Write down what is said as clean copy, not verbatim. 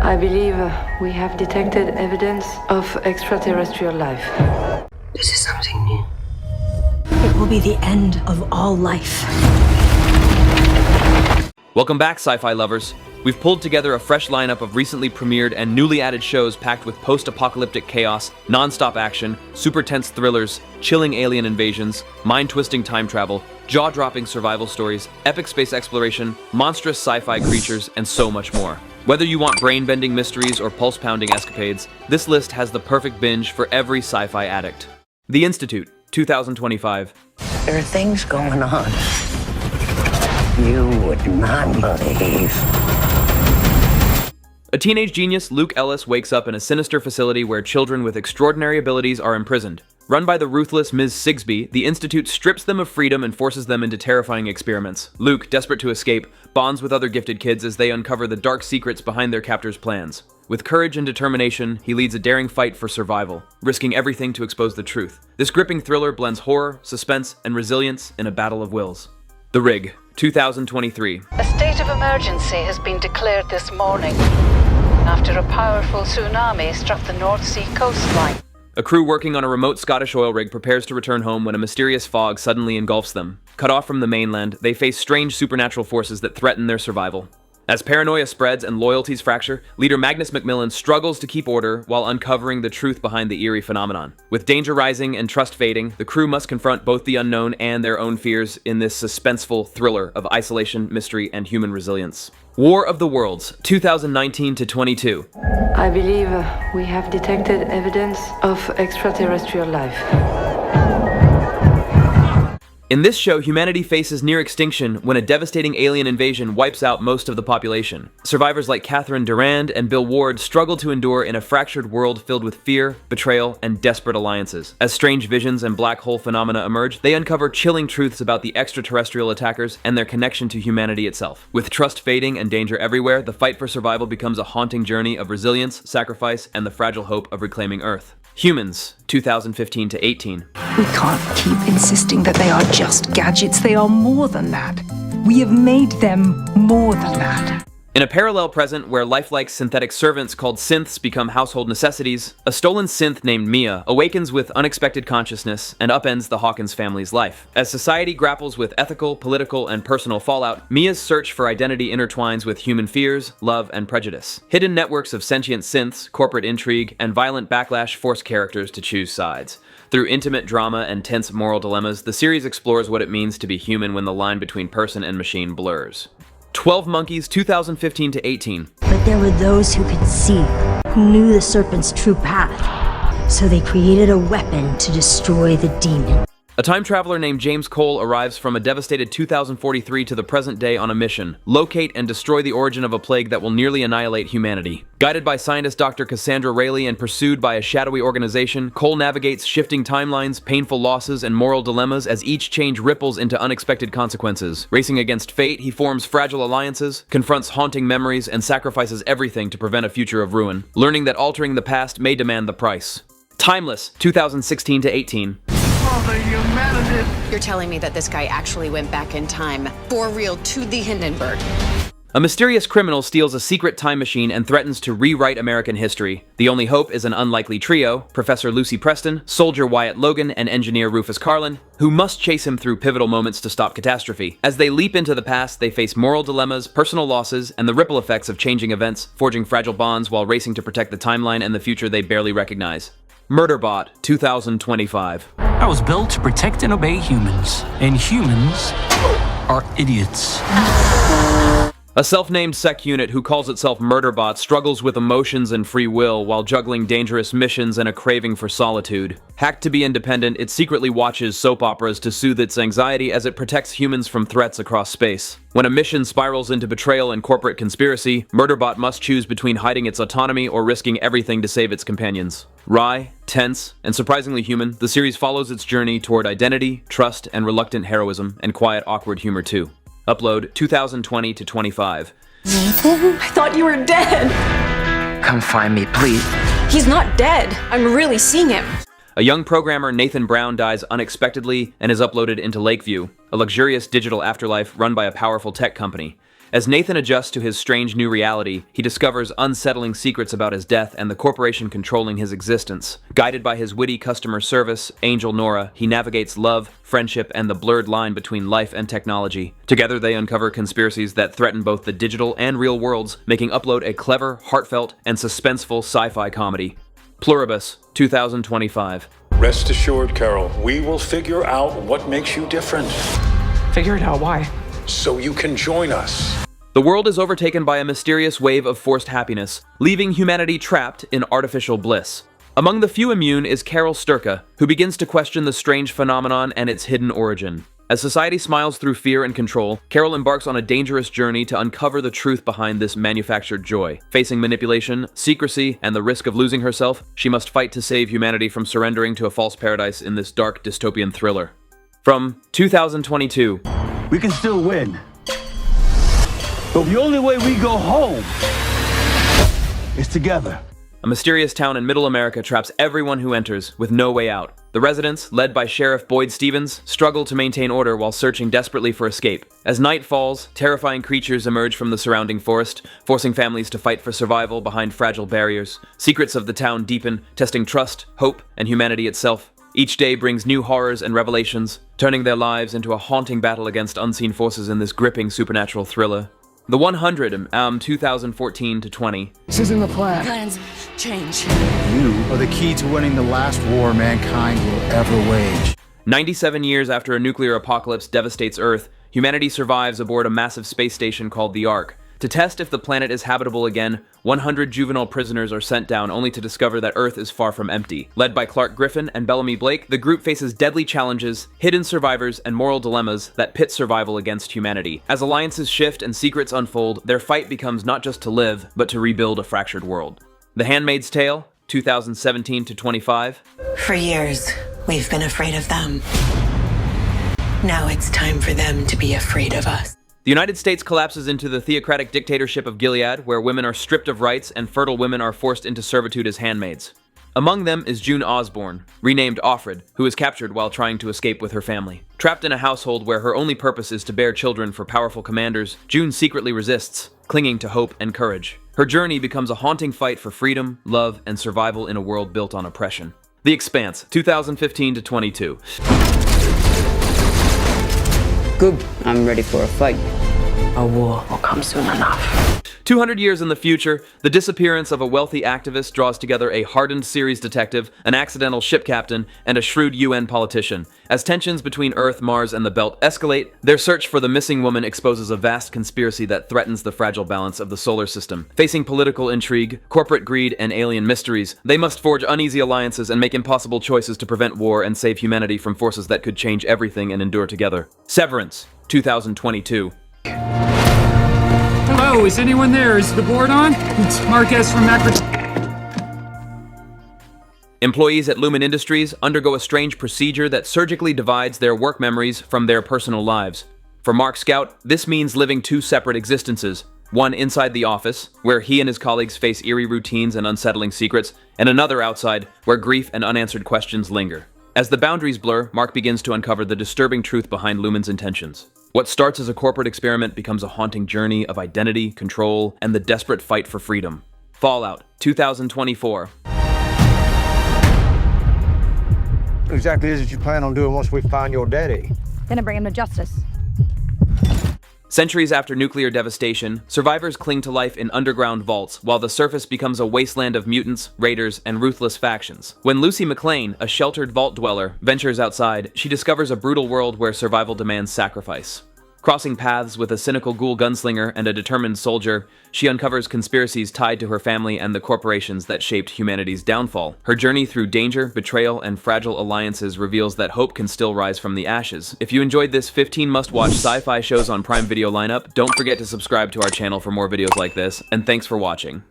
I believe we have detected evidence of extraterrestrial life. This is something new. It will be the end of all life. Welcome back, sci-fi lovers. We've pulled together a fresh lineup of recently premiered and newly added shows packed with post-apocalyptic chaos, non-stop action, super tense thrillers, chilling alien invasions, mind-twisting time travel, jaw-dropping survival stories, epic space exploration, monstrous sci-fi creatures, and so much more. Whether you want brain-bending mysteries or pulse-pounding escapades, this list has the perfect binge for every sci-fi addict. The Institute, 2025. There are things going on you would not believe. A teenage genius, Luke Ellis, wakes up in a sinister facility where children with extraordinary abilities are imprisoned. Run by the ruthless Ms. Sigsbee, the Institute strips them of freedom and forces them into terrifying experiments. Luke, desperate to escape, bonds with other gifted kids as they uncover the dark secrets behind their captors' plans. With courage and determination, he leads a daring fight for survival, risking everything to expose the truth. This gripping thriller blends horror, suspense, and resilience in a battle of wills. The Rig, 2023. A state of emergency has been declared this morning after a powerful tsunami struck the North Sea coastline. A crew working on a remote Scottish oil rig prepares to return home when a mysterious fog suddenly engulfs them. Cut off from the mainland, they face strange supernatural forces that threaten their survival. As paranoia spreads and loyalties fracture, leader Magnus Macmillan struggles to keep order while uncovering the truth behind the eerie phenomenon. With danger rising and trust fading, the crew must confront both the unknown and their own fears in this suspenseful thriller of isolation, mystery, and human resilience. War of the Worlds, 2019-22. I believe we have detected evidence of extraterrestrial life. In this show, humanity faces near extinction when a devastating alien invasion wipes out most of the population. Survivors like Catherine Durand and Bill Ward struggle to endure in a fractured world filled with fear, betrayal, and desperate alliances. As strange visions and black hole phenomena emerge, they uncover chilling truths about the extraterrestrial attackers and their connection to humanity itself. With trust fading and danger everywhere, the fight for survival becomes a haunting journey of resilience, sacrifice, and the fragile hope of reclaiming Earth. Humans, 2015-18. We can't keep insisting that they are just gadgets. They are more than that. We have made them more than that. In a parallel present where lifelike synthetic servants called synths become household necessities, a stolen synth named Mia awakens with unexpected consciousness and upends the Hawkins family's life. As society grapples with ethical, political, and personal fallout, Mia's search for identity intertwines with human fears, love, and prejudice. Hidden networks of sentient synths, corporate intrigue, and violent backlash force characters to choose sides. Through intimate drama and tense moral dilemmas, the series explores what it means to be human when the line between person and machine blurs. 12 Monkeys, 2015-18. But there were those who could see, who knew the serpent's true path. So they created a weapon to destroy the demon. A time traveler named James Cole arrives from a devastated 2043 to the present day on a mission: locate and destroy the origin of a plague that will nearly annihilate humanity. Guided by scientist Dr. Cassandra Rayleigh and pursued by a shadowy organization, Cole navigates shifting timelines, painful losses, and moral dilemmas as each change ripples into unexpected consequences. Racing against fate, he forms fragile alliances, confronts haunting memories, and sacrifices everything to prevent a future of ruin, learning that altering the past may demand the price. Timeless, 2016-18. You're telling me that this guy actually went back in time, for real, to the Hindenburg? A mysterious criminal steals a secret time machine and threatens to rewrite American history. The only hope is an unlikely trio, Professor Lucy Preston, Soldier Wyatt Logan, and Engineer Rufus Carlin, who must chase him through pivotal moments to stop catastrophe. As they leap into the past, they face moral dilemmas, personal losses, and the ripple effects of changing events, forging fragile bonds while racing to protect the timeline and the future they barely recognize. MURDERBOT, 2025. I was built to protect and obey humans, and humans are idiots. A self-named sec unit who calls itself MURDERBOT struggles with emotions and free will while juggling dangerous missions and a craving for solitude. Hacked to be independent, it secretly watches soap operas to soothe its anxiety as it protects humans from threats across space. When a mission spirals into betrayal and corporate conspiracy, MURDERBOT must choose between hiding its autonomy or risking everything to save its companions. Wry, tense, and surprisingly human, the series follows its journey toward identity, trust, and reluctant heroism, and quiet, awkward humor too. Upload 2020-25. Nathan? I thought you were dead. Come find me, please. He's not dead. I'm really seeing him. A young programmer, Nathan Brown, dies unexpectedly and is uploaded into Lakeview, a luxurious digital afterlife run by a powerful tech company. As Nathan adjusts to his strange new reality, he discovers unsettling secrets about his death and the corporation controlling his existence. Guided by his witty customer service, Angel Nora, he navigates love, friendship, and the blurred line between life and technology. Together they uncover conspiracies that threaten both the digital and real worlds, making Upload a clever, heartfelt, and suspenseful sci-fi comedy. Pluribus, 2025. Rest assured, Carol, we will figure out what makes you different. Figure it out, why? So you can join us. The world is overtaken by a mysterious wave of forced happiness, leaving humanity trapped in artificial bliss. Among the few immune is Carol Sturka, who begins to question the strange phenomenon and its hidden origin. As society smiles through fear and control, Carol embarks on a dangerous journey to uncover the truth behind this manufactured joy. Facing manipulation, secrecy, and the risk of losing herself, she must fight to save humanity from surrendering to a false paradise in this dark dystopian thriller. From 2022. We can still win. But the only way we go home is together. A mysterious town in Middle America traps everyone who enters, with no way out. The residents, led by Sheriff Boyd Stevens, struggle to maintain order while searching desperately for escape. As night falls, terrifying creatures emerge from the surrounding forest, forcing families to fight for survival behind fragile barriers. Secrets of the town deepen, testing trust, hope, and humanity itself. Each day brings new horrors and revelations, turning their lives into a haunting battle against unseen forces in this gripping supernatural thriller. The 100, 2014 to 20. This isn't the plan. Plans change. You are the key to winning the last war mankind will ever wage. 97 years after a nuclear apocalypse devastates Earth, humanity survives aboard a massive space station called the Ark. To test if the planet is habitable again, 100 juvenile prisoners are sent down only to discover that Earth is far from empty. Led by Clark Griffin and Bellamy Blake, the group faces deadly challenges, hidden survivors, and moral dilemmas that pit survival against humanity. As alliances shift and secrets unfold, their fight becomes not just to live, but to rebuild a fractured world. The Handmaid's Tale, 2017 to 25. For years, we've been afraid of them. Now it's time for them to be afraid of us. The United States collapses into the theocratic dictatorship of Gilead, where women are stripped of rights and fertile women are forced into servitude as handmaids. Among them is June Osborne, renamed Offred, who is captured while trying to escape with her family. Trapped in a household where her only purpose is to bear children for powerful commanders, June secretly resists, clinging to hope and courage. Her journey becomes a haunting fight for freedom, love, and survival in a world built on oppression. The Expanse, 2015 to 22. Good. I'm ready for a fight. A war will come soon enough. 200 years in the future, the disappearance of a wealthy activist draws together a hardened series detective, an accidental ship captain, and a shrewd UN politician. As tensions between Earth, Mars, and the Belt escalate, their search for the missing woman exposes a vast conspiracy that threatens the fragile balance of the solar system. Facing political intrigue, corporate greed, and alien mysteries, they must forge uneasy alliances and make impossible choices to prevent war and save humanity from forces that could change everything and endure together. Severance, 2022. Hello, is anyone there? Is the board on? It's Marquez from Macro. Employees at Lumen Industries undergo a strange procedure that surgically divides their work memories from their personal lives. For Mark Scout, this means living two separate existences. One inside the office, where he and his colleagues face eerie routines and unsettling secrets, and another outside, where grief and unanswered questions linger. As the boundaries blur, Mark begins to uncover the disturbing truth behind Lumen's intentions. What starts as a corporate experiment becomes a haunting journey of identity, control, and the desperate fight for freedom. Fallout, 2024. What exactly is it you plan on doing once we find your daddy? Gonna bring him to justice. Centuries after nuclear devastation, survivors cling to life in underground vaults, while the surface becomes a wasteland of mutants, raiders, and ruthless factions. When Lucy McLean, a sheltered vault dweller, ventures outside, she discovers a brutal world where survival demands sacrifice. Crossing paths with a cynical ghoul gunslinger and a determined soldier, she uncovers conspiracies tied to her family and the corporations that shaped humanity's downfall. Her journey through danger, betrayal, and fragile alliances reveals that hope can still rise from the ashes. If you enjoyed this 15 must-watch sci-fi shows on Prime Video lineup, don't forget to subscribe to our channel for more videos like this, and thanks for watching.